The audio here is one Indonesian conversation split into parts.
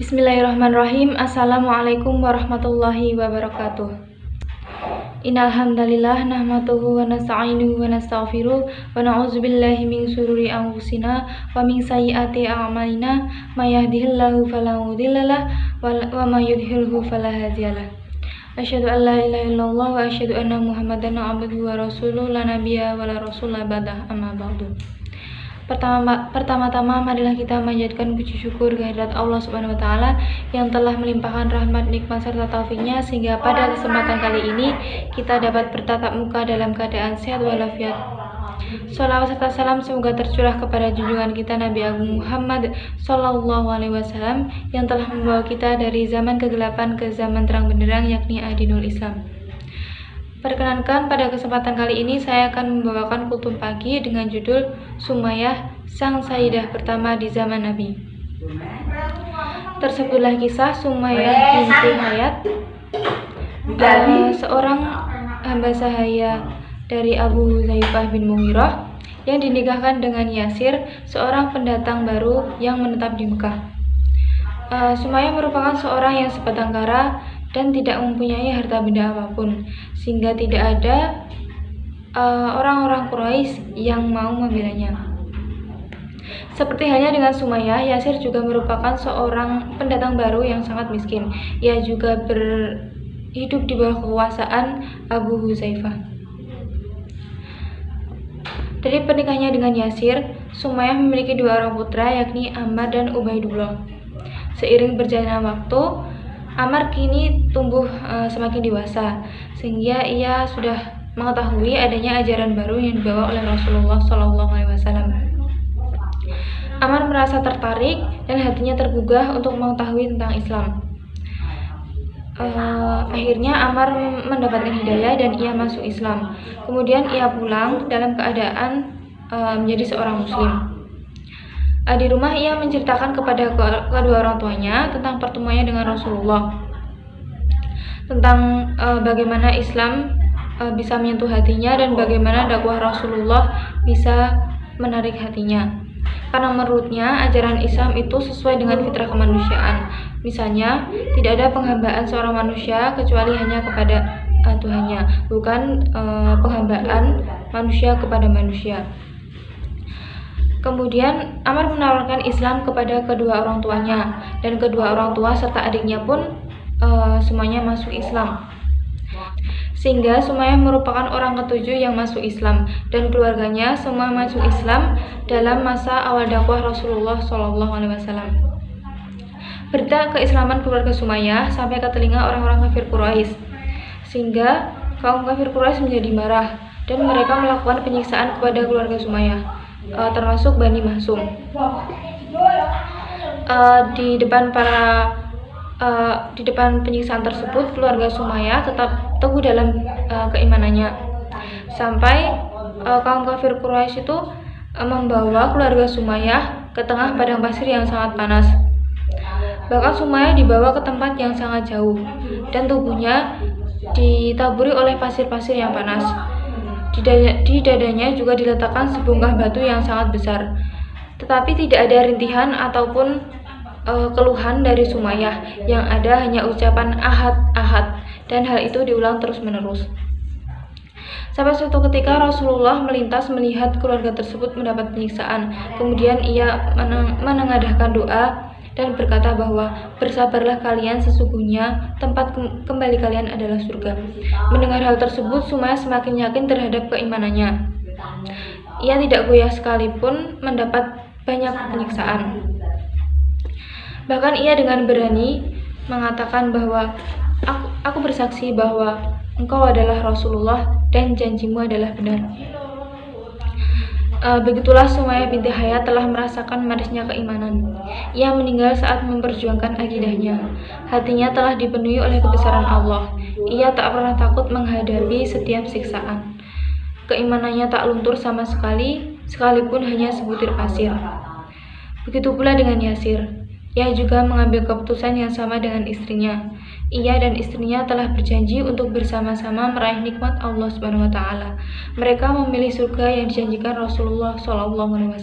Bismillahirrahmanirrahim. Assalamualaikum warahmatullahi wabarakatuh. Innal hamdalillah nahmaduhu wa nasta'inuhu wa nastaghfiruh wa na'udzubillahi min shururi anfusina wa min sayyiati a'malina may yahdihillahu fala mudhillalah wa may yudhlilhu fala hadiyalah. Asyhadu an la ilaha illallah wa asyhadu anna Muhammadan abduhu wa rasuluh la nabiyya wa la rasulah ba'dah amma ba'du. Pertama-tama marilah kita manjatkan puji syukur kehadirat Allah Subhanahu wa taala yang telah melimpahkan rahmat, nikmat serta taufiknya sehingga pada kesempatan kali ini kita dapat bertatap muka dalam keadaan sehat walafiat. Shalawat serta salam semoga tercurah kepada junjungan kita Nabi Agung Muhammad Sallallahu Alaihi Wasallam yang telah membawa kita dari zaman kegelapan ke zaman terang benderang, yakni Adinul Islam. Perkenankan pada kesempatan kali ini saya akan membawakan kultum pagi dengan judul Sumayyah, sang sayyidah pertama di zaman Nabi. Tersebutlah kisah Sumayyah binti Hayat, seorang hamba sahaya dari Abu Zaifah bin Mughirah yang dinikahkan dengan Yasir, seorang pendatang baru yang menetap di Mekah. Sumayyah merupakan seorang yang sebatang kara dan tidak mempunyai harta benda apapun, sehingga tidak ada orang-orang Quraisy yang mau membelanya. Seperti halnya dengan Sumayyah, Yasir juga merupakan seorang pendatang baru yang sangat miskin. Ia juga hidup di bawah kekuasaan Abu Huzaifah. Dari pernikahannya dengan Yasir, Sumayyah memiliki dua orang putra, yakni Ammar dan Ubaidullah. Seiring berjalannya waktu, Ammar kini tumbuh semakin dewasa, sehingga ia sudah mengetahui adanya ajaran baru yang dibawa oleh Rasulullah SAW. Ammar merasa tertarik dan hatinya tergugah untuk mengetahui tentang Islam. Akhirnya Ammar mendapatkan hidayah dan ia masuk Islam. Kemudian ia pulang dalam keadaan menjadi seorang muslim. Di rumah ia menceritakan kepada kedua orang tuanya tentang pertemuannya dengan Rasulullah, tentang bagaimana Islam bisa menyentuh hatinya dan bagaimana dakwah Rasulullah bisa menarik hatinya. Karena menurutnya ajaran Islam itu sesuai dengan fitrah kemanusiaan. Misalnya, tidak ada penghambaan seorang manusia kecuali hanya kepada Tuhannya, bukan penghambaan manusia kepada manusia. Kemudian Ammar menawarkan Islam kepada kedua orang tuanya, dan kedua orang tua serta adiknya pun semuanya masuk Islam. Sehingga Sumayyah merupakan orang ketujuh yang masuk Islam, dan keluarganya semua masuk Islam dalam masa awal dakwah Rasulullah SAW. Berita keislaman keluarga Sumayyah sampai ke telinga orang-orang kafir Quraisy, sehingga kaum kafir Quraisy menjadi marah dan mereka melakukan penyiksaan kepada keluarga Sumayyah, termasuk Bani Mahsum. Di depan penyiksaan tersebut, keluarga Sumayyah tetap teguh dalam keimanannya, sampai kaum kafir Quraisy itu membawa keluarga Sumayyah ke tengah padang pasir yang sangat panas. Bahkan Sumayyah dibawa ke tempat yang sangat jauh dan tubuhnya ditaburi oleh pasir-pasir yang panas. Di dadanya juga diletakkan sebongkah batu yang sangat besar, tetapi tidak ada rintihan ataupun keluhan dari Sumayyah. Yang ada hanya ucapan ahad, ahad, dan hal itu diulang terus-menerus. Sampai suatu ketika Rasulullah melintas melihat keluarga tersebut mendapat penyiksaan. Kemudian ia menengadahkan doa dan berkata bahwa bersabarlah kalian, sesungguhnya tempat kembali kalian adalah surga. Mendengar hal tersebut, Sumayyah semakin yakin terhadap keimanannya. Ia tidak goyah sekalipun mendapat banyak penyiksaan. Bahkan ia dengan berani mengatakan bahwa aku bersaksi bahwa engkau adalah Rasulullah dan janjimu adalah benar. Begitulah Sumayyah binti Hayat telah merasakan manisnya keimanan. Ia meninggal saat memperjuangkan akidahnya. Hatinya telah dipenuhi oleh kebesaran Allah. Ia tak pernah takut menghadapi setiap siksaan. Keimanannya tak luntur sama sekali, sekalipun hanya sebutir pasir. Begitu pula dengan Yasir. Ia juga mengambil keputusan yang sama dengan istrinya. Ia dan istrinya telah berjanji untuk bersama-sama meraih nikmat Allah Subhanahu wa taala. Mereka memilih surga yang dijanjikan Rasulullah SAW.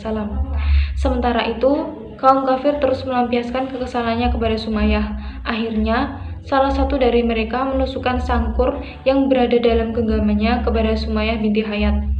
Sementara itu, Kaum kafir terus melampiaskan kekesalannya kepada Sumayyah. Akhirnya, salah satu dari mereka menusukkan sangkur yang berada dalam genggamannya kepada Sumayyah binti Hayat.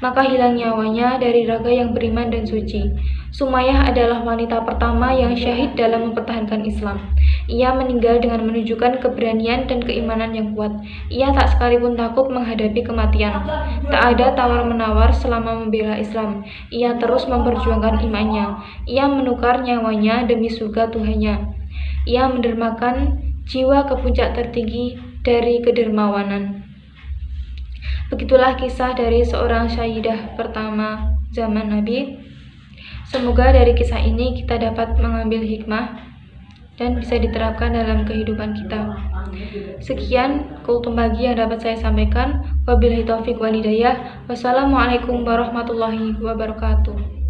Maka hilang nyawanya dari raga yang beriman dan suci. Sumayyah adalah wanita pertama yang syahid dalam mempertahankan Islam. Ia meninggal dengan menunjukkan keberanian dan keimanan yang kuat. Ia tak sekalipun takut menghadapi kematian. Tak ada tawar-menawar selama membela Islam. Ia terus memperjuangkan imannya. Ia menukar nyawanya demi surga Tuhannya. Ia mendermakan jiwa ke puncak tertinggi dari kedermawanan. Begitulah kisah dari seorang syahidah pertama zaman Nabi. Semoga dari kisah ini kita dapat mengambil hikmah dan bisa diterapkan dalam kehidupan kita. Sekian kultum pagi yang dapat saya sampaikan. Wabillahi taufik wal hidayah. Wassalamualaikum warahmatullahi wabarakatuh.